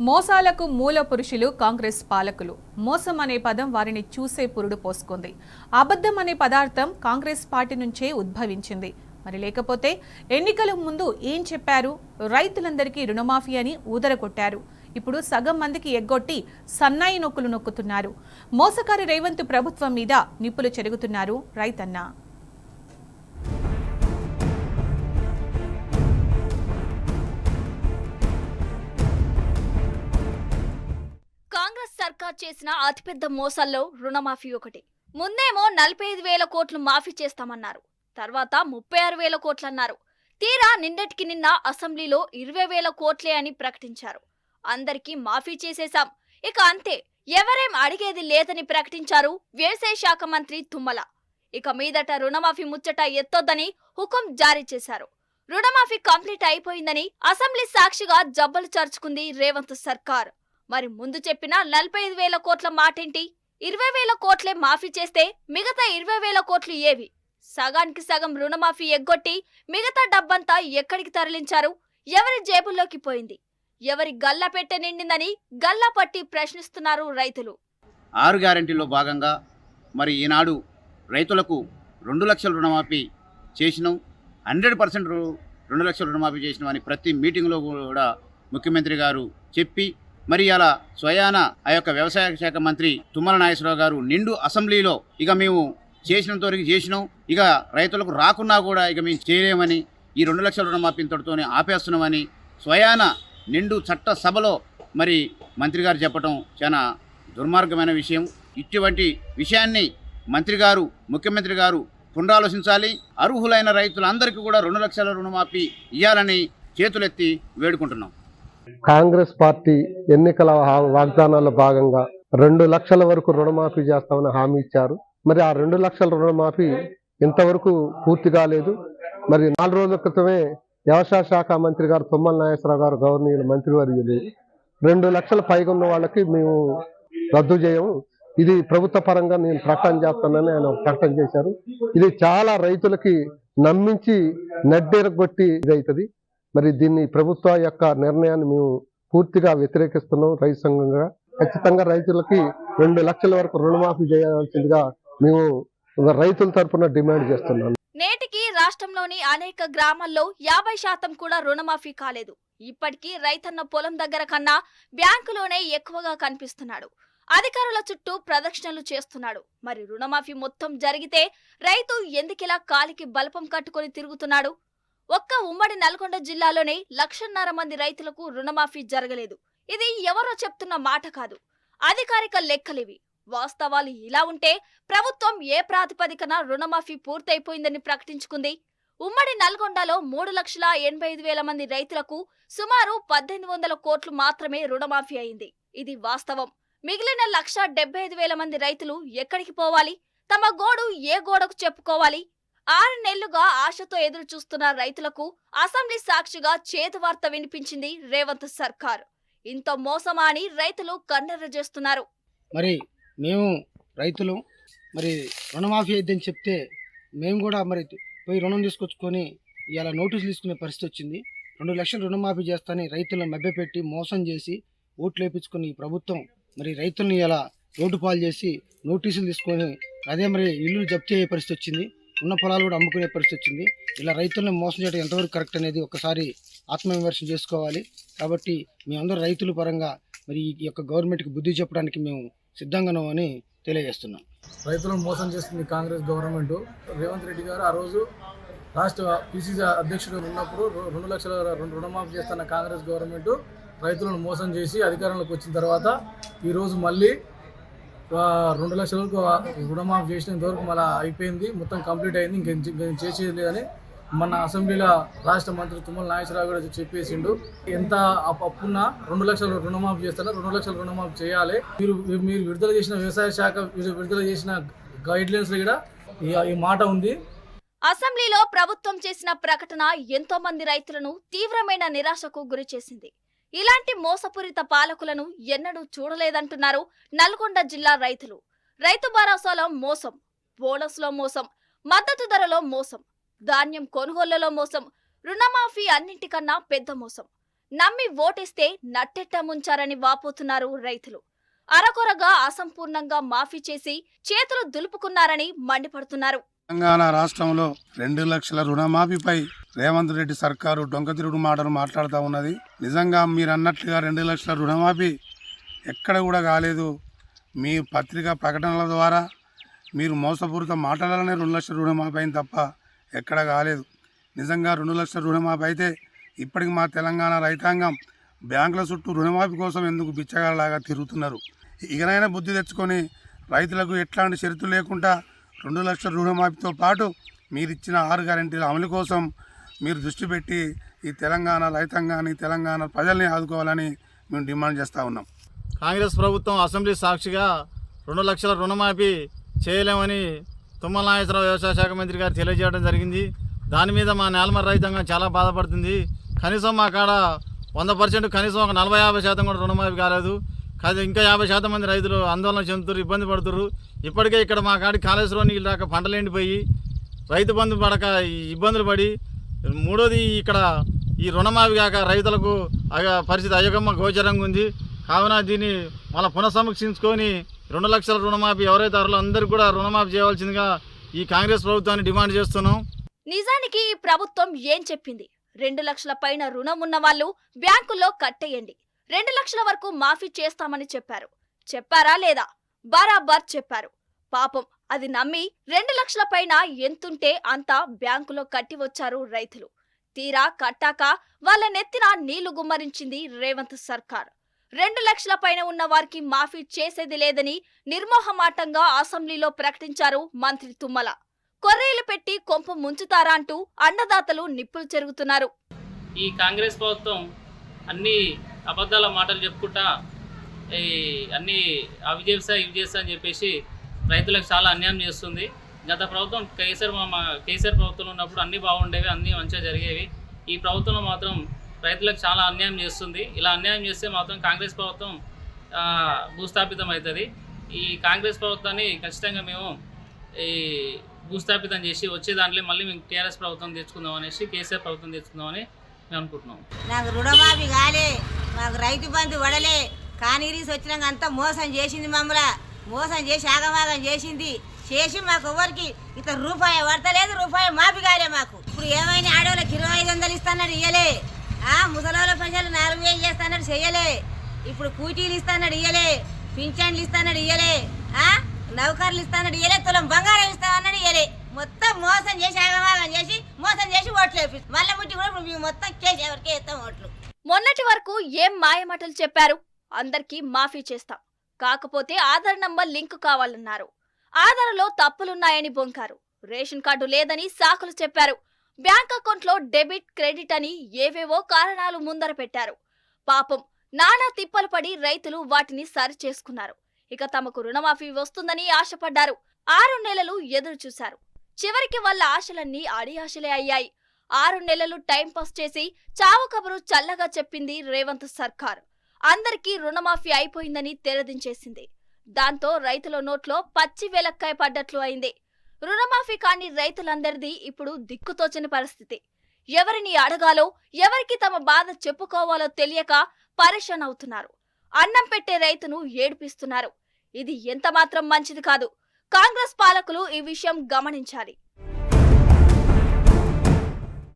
మోసాలకు మూల పురుషులు కాంగ్రెస్ పాలకులు. మోసం అనే పదం వారిని చూసే పురుడు పోసుకుంది. అబద్ధం అనే పదార్థం కాంగ్రెస్ పార్టీ నుంచే ఉద్భవించింది. మరి లేకపోతే ఎన్నికల ముందు ఏం చెప్పారు? రైతులందరికీ రుణమాఫీ అని ఊదరగొట్టారు. ఇప్పుడు సగం మందికి ఎగ్గొట్టి సన్నాయి నొక్కులు నొక్కుతున్నారు. మోసకారి రేవంత్ ప్రభుత్వం మీద నిప్పులు చెరుగుతున్నారు రైతన్న. కాంగ్రెస్ సర్కార్ చేసిన అతిపెద్ద మోసాల్లో రుణమాఫీ ఒకటి. ముందేమో 45,000 కోట్లు మాఫీ చేస్తామన్నారు. తర్వాత 36,000 కోట్లన్నారు. తీరా నిన్నటికి నిన్న అసెంబ్లీలో 20,000 కోట్లే అని ప్రకటించారు. అందరికీ మాఫీ చేసేశాం, ఇక అంతే, ఎవరేం అడిగేది లేదని ప్రకటించారు వ్యవసాయ శాఖ మంత్రి తుమ్మల. ఇక మీదట రుణమాఫీ ముచ్చట ఎత్తొద్దని హుకుం జారీ చేశారు. రుణమాఫీ కంప్లీట్ అయిపోయిందని అసెంబ్లీ సాక్షిగా జబ్బలు చర్చుకుంది రేవంత్ సర్కార్. మరి ముందు చెప్పిన 45,000 కోట్ల మాటేంటి? 20,000 కోట్లే మాఫీ చేస్తే మిగతా 20,000 కోట్లు ఏవి? సగానికి సగం రుణమాఫీ ఎగ్గొట్టి మిగతా డబ్బంతా ఎక్కడికి తరలించారు? ఎవరి జేబుల్లోకి పోయింది? ఎవరి గల్లా పెట్టె నిండిందని గల్లా పట్టి ప్రశ్నిస్తున్నారు రైతులు. 6 గ్యారెంటీలో భాగంగా మరి ఈనాడు రైతులకు 2 లక్షల రుణమాఫీ చేసినాం, 100% 2 లక్షల రుణమాఫీ చేసినాం అని ప్రతి మీటింగ్లో కూడా ముఖ్యమంత్రి గారు చెప్పి, మరి అలా స్వయాన ఆ యొక్క వ్యవసాయ శాఖ మంత్రి తుమ్మల నాగేశ్వరరావు గారు నిండు అసెంబ్లీలో ఇక మేము చేసినంతవరకు చేసినాం, ఇక రైతులకు రాకున్నా కూడా ఇక మేము చేయలేమని, ఈ 2 లక్షల రుణమాఫీతోనే ఆపేస్తున్నామని స్వయాన నిండు చట్ట సభలో మరి మంత్రి గారు చెప్పడం చాలా దుర్మార్గమైన విషయం. ఇటువంటి విషయాన్ని మంత్రి గారు, ముఖ్యమంత్రి గారు పునరాలోచించాలి. అర్హులైన రైతులందరికీ కూడా 2 లక్షల రుణమాఫీ ఇవ్వాలని చేతులెత్తి వేడుకుంటున్నాం. కాంగ్రెస్ పార్టీ ఎన్నికల వాగ్దానాల్లో భాగంగా 2 లక్షల వరకు రుణమాఫీ చేస్తామని హామీ ఇచ్చారు. మరి ఆ 2 లక్షల రుణమాఫీ ఇంతవరకు పూర్తి కాలేదు. మరి 4 రోజుల క్రితమే వ్యవసాయ శాఖ మంత్రి గారు తుమ్మల నాగేశ్వరరావు గారు, గవర్నీయులు మంత్రివర్యులు, 2 లక్షల పైగా ఉన్న వాళ్ళకి మేము రద్దు చేయము, ఇది ప్రభుత్వ పరంగా నేను ప్రకటన చేస్తానని ఆయన ప్రకటన చేశారు. ఇది చాలా రైతులకి నమ్మించి నడ్డెరగొట్టి ఇదవుతుంది. మరి దీన్ని ప్రభుత్వ యొక్క నిర్ణయాన్ని మేము పూర్తిగా వ్యతిరేకిస్తున్నాం. రైతు సంఘంగా ఖచ్చితంగా రైతులకి 2 లక్షల వరకు రుణమాఫీ చేయాల్సిందిగా మేము రైతుల తరఫున డిమాండ్ చేస్తున్నాం. నేటికి రాష్ట్రంలోని అనేక గ్రామాల్లో 50% కూడా రుణమాఫీ కాలేదు. ఇప్పటికీ రైతన్న పొలం దగ్గర కన్నా బ్యాంకులోనే ఎక్కువగా కనిపిస్తున్నాడు. అధికారుల చుట్టూ ప్రదక్షిణలు చేస్తున్నాడు. మరి రుణమాఫీ మొత్తం జరిగితే రైతు ఎందుకిలా కాలికి బలపం కట్టుకొని తిరుగుతున్నాడు? ఒక్క ఉమ్మడి నల్గొండ జిల్లాలోనే 1,50,000 మంది రైతులకు రుణమాఫీ జరగలేదు. ఇది ఎవరో చెప్తున్న మాట కాదు, అధికారిక లెక్కలివి. వాస్తవాలు ఇలా ఉంటే ప్రభుత్వం ఏ ప్రాతిపదికన రుణమాఫీ పూర్తయిపోయిందని ప్రకటించుకుంది? ఉమ్మడి నల్గొండలో 3,85,000 మంది రైతులకు సుమారు 1,800 కోట్లు మాత్రమే రుణమాఫీ అయింది. ఇది వాస్తవం. మిగిలిన 1,75,000 మంది రైతులు ఎక్కడికి పోవాలి? తమ గోడు ఏ గోడకు చెప్పుకోవాలి? 6 నెలలుగా ఆశతో ఎదురు చూస్తున్న రైతులకు అసెంబ్లీ సాక్షిగా చేదు వార్త వినిపించింది రేవంత్ సర్కార్. ఇంత మోసమా అని రైతులు కన్నెర్ర చేస్తున్నారు. మరి మేము రైతులు మరి రుణమాఫీ అయిద్దని చెప్తే మేము కూడా మరి పోయి రుణం తీసుకొచ్చుకొని ఇలా నోటీసులు తీసుకునే పరిస్థితి వచ్చింది. 2 లక్షలు రుణమాఫీ చేస్తానని రైతులను మభ్యపెట్టి మోసం చేసి ఓట్లు వేయించుకుని ఈ ప్రభుత్వం మరి రైతుల్ని ఇలా రోడ్డు పాలు చేసి నోటీసులు తీసుకొని అదే మరి ఇల్లు జప్తు అయ్యే పరిస్థితి వచ్చింది. ఉన్న పొలాలు కూడా అమ్ముకునే పరిస్థితి వచ్చింది. ఇలా రైతులను మోసం చేయడం ఎంతవరకు కరెక్ట్ అనేది ఒకసారి ఆత్మవిమర్శన చేసుకోవాలి. కాబట్టి మేమందరూ రైతుల పరంగా మరి ఈ యొక్క గవర్నమెంట్కి బుద్ధి చెప్పడానికి మేము సిద్ధంగాను అని తెలియజేస్తున్నాం. రైతులను మోసం చేస్తుంది కాంగ్రెస్ గవర్నమెంట్. రేవంత్ రెడ్డి గారు ఆ రోజు రాష్ట్ర పిసిసి అధ్యక్షుడు ఉన్నప్పుడు 2 లక్షల రుణమాఫీ చేస్తున్న కాంగ్రెస్ గవర్నమెంట్ రైతులను మోసం చేసి అధికారంలోకి వచ్చిన తర్వాత ఈరోజు మళ్ళీ 2 లక్షలకు రుణమాఫీ చేసినంత వరకు మళ్ళీ అయిపోయింది, మొత్తం కంప్లీట్ అయింది, ఇంకేం చేసేది లేదని మన అసెంబ్లీలో రాష్ట్ర మంత్రి తుమ్మల నాగేశ్వరరావు కూడా చెప్పేసిండు. ఎంత అప్పున్నా 2 లక్షల రుణమాఫీ చేస్తారా, 2 లక్షల రుణమాఫీ చేయాలి. మీరు విడుదల చేసిన వ్యవసాయ శాఖ విడుదల చేసిన గైడ్ లైన్స్ లో కూడా ఈ మాట ఉంది. అసెంబ్లీలో ప్రభుత్వం చేసిన ప్రకటన ఎంతో మంది రైతులను తీవ్రమైన నిరాశకు గురి చేసింది. ఇలాంటి మోసపూరిత పాలకులను ఎన్నడూ చూడలేదంటున్నారు నల్గొండ జిల్లా రైతులు. రైతు భరోసాలో మోసం, బోనస్లో మోసం, మద్దతు ధరలో మోసం, ధాన్యం కొనుగోళ్లలో మోసం, రుణమాఫీ అన్నింటికన్నా పెద్ద మోసం. నమ్మి ఓటేస్తే నట్టెట్ట ముంచారని వాపోతున్నారు రైతులు. అరకొరగా అసంపూర్ణంగా మాఫీ చేసి చేతులు దులుపుకున్నారని మండిపడుతున్నారు. తెలంగాణ రాష్ట్రంలో 2 లక్షల రుణమాఫీపై రేవంత్ రెడ్డి సర్కారు డొంకతిరుడు మాటలు మాట్లాడుతూ ఉన్నది. నిజంగా మీరు అన్నట్లుగా 2 లక్షల రుణమాఫీ ఎక్కడ కూడా కాలేదు. మీ పత్రికా ప్రకటనల ద్వారా మీరు మోసపూరిత మాటలనే 2 లక్షల రుణమాఫీ అయింది తప్ప ఎక్కడ కాలేదు. నిజంగా 2 లక్షల రుణమాఫీ అయితే ఇప్పటికి మా తెలంగాణ రైతాంగం బ్యాంకుల చుట్టూ రుణమాఫీ కోసం ఎందుకు బిచ్చగాళ్ళలాగా తిరుగుతున్నారు. ఇకనైనా బుద్ధి తెచ్చుకొని రైతులకు ఎట్లాంటి షరతులు లేకుండా 2 లక్షల రుణమాఫీతో పాటు మీరు ఇచ్చిన 6 గ్యారెంటీల అమలు కోసం మీరు దృష్టి పెట్టి ఈ తెలంగాణ రైతాంగాన్ని, తెలంగాణ ప్రజల్ని ఆదుకోవాలని మేము డిమాండ్ చేస్తూ ఉన్నాం. కాంగ్రెస్ ప్రభుత్వం అసెంబ్లీ సాక్షిగా 2 లక్షల రుణమాఫీ చేయలేమని తుమ్మల నాగేశ్వరరావు వ్యవసాయ శాఖ మంత్రి గారు తెలియజేయడం జరిగింది. దాని మీద మా నేలమర్రి రైతాంగం చాలా బాధపడుతుంది. కనీసం మా కాడ 100% కనీసం ఒక 40-50% కూడా రుణమాఫీ కాలేదు. కాదు ఇంకా 50% మంది రైతులు ఆందోళన చెందుతారు, ఇబ్బంది పడుతున్నారు. ఇప్పటికే ఇక్కడ మా కాడికి కాళేశ్వరం నీళ్ళు రాక పంటలు ఎండిపోయి రైతు బంధు పడక ఇబ్బందులు పడి, మూడోది ఇక్కడ ఈ రుణమాఫీ కాక రైతులకు పరిస్థితి అయోగమ్మ గోచరంగా ఉంది. కావున దీన్ని మళ్ళీ పునఃసమీక్షించుకొని 2 లక్షల రుణమాఫీ ఎవరైతే అర్హులో అందరికీ కూడా రుణమాఫీ చేయవలసిందిగా ఈ కాంగ్రెస్ ప్రభుత్వాన్ని డిమాండ్ చేస్తున్నాం. నిజానికి ఈ ప్రభుత్వం ఏం చెప్పింది? 2 లక్షల పైన రుణం ఉన్న వాళ్ళు బ్యాంకుల్లో కట్టేయండి, 2 లక్షల వరకు మాఫీ చేస్తామని చెప్పారు. చెప్పారా లేదా? బరాబర్ చెప్పారు. పాపం అది నమ్మి 2 లక్షల పైన ఎంతుంటే అంత బ్యాంకులో కట్టి వచ్చారు రైతులు. తీరా కట్టాక వాళ్ళ నెత్తిన నీళ్లు గుమ్మరించింది రేవంత్ సర్కార్. 2 లక్షల పైన ఉన్న వారికి మాఫీ చేసేది లేదని నిర్మోహమాటంగా అసెంబ్లీలో ప్రకటించారు మంత్రి తుమ్మల. కొర్రీలు పెట్టి కొంప ముంచుతారా అంటూ అన్నదాతలు నిప్పులు చెరుగుతున్నారు. ఈ కాంగ్రెస్ ప్రభుత్వం అన్ని అబద్ధాల మాటలు చెప్పుకుంటా అన్ని అవి చేస్తా ఇవి చేస్తా అని చెప్పేసి రైతులకు చాలా అన్యాయం చేస్తుంది. గత ప్రభుత్వం కేసీఆర్ ప్రభుత్వంలో ఉన్నప్పుడు అన్నీ బాగుండేవి, అన్నీ మంచిగా జరిగేవి. ఈ ప్రభుత్వంలో మాత్రం రైతులకు చాలా అన్యాయం చేస్తుంది. ఇలా అన్యాయం చేస్తే మాత్రం కాంగ్రెస్ ప్రభుత్వం భూస్థాపితం అవుతుంది. ఈ కాంగ్రెస్ ప్రభుత్వాన్ని ఖచ్చితంగా మేము ఈ భూస్థాపితం చేసి వచ్చే దాంట్లో మళ్ళీ మేము టీఆర్ఎస్ ప్రభుత్వం తెచ్చుకుందాం అనేసి, కేసీఆర్ ప్రభుత్వం తెచ్చుకుందామని మేము అనుకుంటున్నాం. నాకు రుణమాఫీ కాలే, మాకు రైతు బంధు పడలే, కానీరీస్ వచ్చినాక అంతా మోసం చేసింది, మమ్మల్ని మోసం చేసి ఆగమాగం చేసింది. చేసి మాకు ఎవరికి ఇత రూపాయి పడతలేదు, రూపాయి మాఫీ కాలే మాకు. ఇప్పుడు ఏమైనా ఆడవాళ్ళకి 2500 ఇస్తాన్నాడు ఇయ్యలే, ముసలోళ్ళ పెన్షన్లు 4000 చేస్తాన్నాడు చెయ్యలే, ఇప్పుడు కూటీలు ఇస్తాన్నాడు ఇయ్యలే, పింఛన్లు ఇస్తాన్నాడు ఇయ్యలే, నౌకర్లు ఇస్తాన్నాడు ఇయ్యలే, తులం బంగారం ఇస్తామన్నాడు ఇయ్యలే. మొత్తం మోసం చేసి ఆగమాగం చేసి మోసం చేసి ఓట్లు వేపి మళ్ళీ ముట్టి కూడా మేము మొత్తం కేసు ఎవరికి వేస్తాం ఓట్లు. మొన్నటి వరకు ఏం మాయమాటలు చెప్పారు? అందరికీ మాఫీ చేస్తాం, కాకపోతే ఆధార్ నంబర్ లింక్ కావాలన్నారు. ఆధార్లో తప్పులున్నాయని బొంకారు. రేషన్ కార్డు లేదని సాకులు చెప్పారు. బ్యాంక్ అకౌంట్లో డెబిట్ క్రెడిట్ అని ఏవేవో కారణాలు ముందర పెట్టారు. పాపం నానా తిప్పలు పడి రైతులు వాటిని సరి చేసుకున్నారు. ఇక తమకు రుణమాఫీ వస్తుందని ఆశపడ్డారు. 6 నెలలు ఎదురు చూశారు. చివరికి వాళ్ళ ఆశలన్నీ అడియాశలే అయ్యాయి. 6 నెలలు టైంపాస్ చేసి చావు కబురు చల్లగా చెప్పింది రేవంత్ సర్కార్. అందరికీ రుణమాఫీ అయిపోయిందని తెరదించేసింది. దాంతో రైతుల నోట్లో పచ్చి వెలక్కాయ పడ్డట్లు అయింది. రుణమాఫీ కాని రైతులందరిది ఇప్పుడు దిక్కుతోచని పరిస్థితి. ఎవరిని అడగాలో, ఎవరికి తమ బాధ చెప్పుకోవాలో తెలియక పరేషాన్ అవుతున్నారు. అన్నం పెట్టే రైతును ఏడిపిస్తున్నారు. ఇది ఎంత మాత్రం మంచిది కాదు. కాంగ్రెస్ పాలకులు ఈ విషయం గమనించాలి.